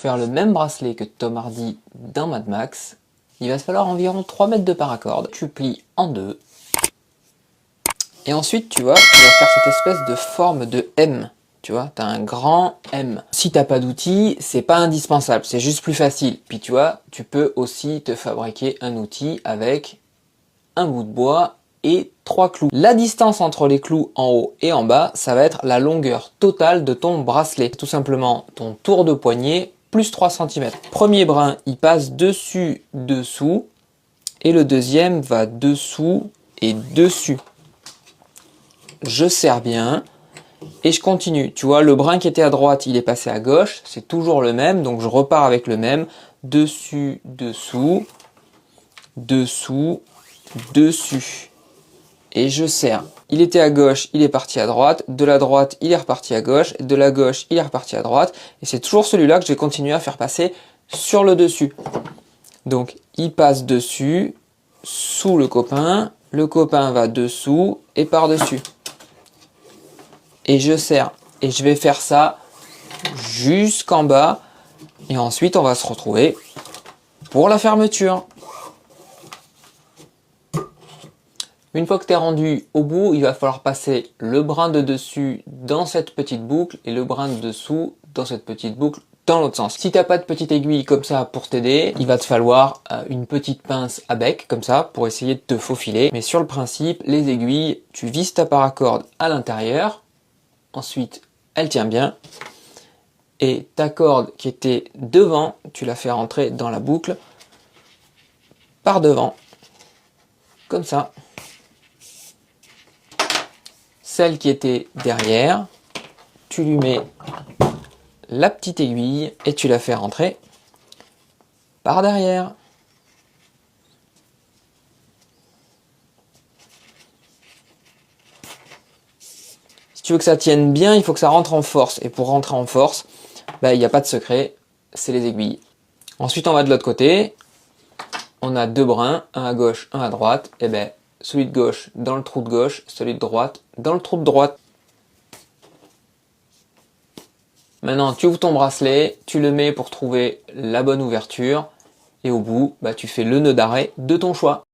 faire le même bracelet que Tom Hardy dans Mad Max, il va te falloir environ 3 mètres de paracorde. Tu plies en deux. Et ensuite, tu vas faire cette espèce de forme de M. Tu vois, tu as un grand M. Si tu n'as pas d'outil, c'est pas indispensable, c'est juste plus facile. Puis tu vois, tu peux aussi te fabriquer un outil avec un bout de bois et 3 clous. La distance entre les clous en haut et en bas, ça va être la longueur totale de ton bracelet. Tout simplement ton tour de poignet plus 3 cm. Premier brin, il passe dessus, dessous, et le deuxième va dessous et dessus. Je serre bien et je continue. Tu vois, le brin qui était à droite, il est passé à gauche, c'est toujours le même, donc je repars avec le même. Dessus, dessous, dessous, dessus. Et je serre. Il était à gauche, il est parti à droite. De la droite, il est reparti à gauche. De la gauche, il est reparti à droite. Et c'est toujours celui-là que je vais continuer à faire passer sur le dessus. Donc, il passe dessus, sous le copain. Le copain va dessous et par-dessus. Et je serre. Et je vais faire ça jusqu'en bas. Et ensuite, on va se retrouver pour la fermeture. Une fois que tu es rendu au bout, il va falloir passer le brin de dessus dans cette petite boucle et le brin de dessous dans cette petite boucle dans l'autre sens. Si tu n'as pas de petite aiguille comme ça pour t'aider, il va te falloir une petite pince à bec comme ça pour essayer de te faufiler. Mais sur le principe, les aiguilles, tu vises ta paracorde à l'intérieur. Ensuite, elle tient bien. Et ta corde qui était devant, tu la fais rentrer dans la boucle par devant. Comme ça. Celle qui était derrière, tu lui mets la petite aiguille et tu la fais rentrer par derrière. Si tu veux que ça tienne bien, il faut que ça rentre en force. Et pour rentrer en force, il n'y a pas de secret, c'est les aiguilles. Ensuite, on va de l'autre côté. On a deux brins, un à gauche, un à droite. Et celui de gauche dans le trou de gauche, celui de droite dans le trou de droite. Maintenant, tu ouvres ton bracelet, tu le mets pour trouver la bonne ouverture. Et au bout, tu fais le nœud d'arrêt de ton choix.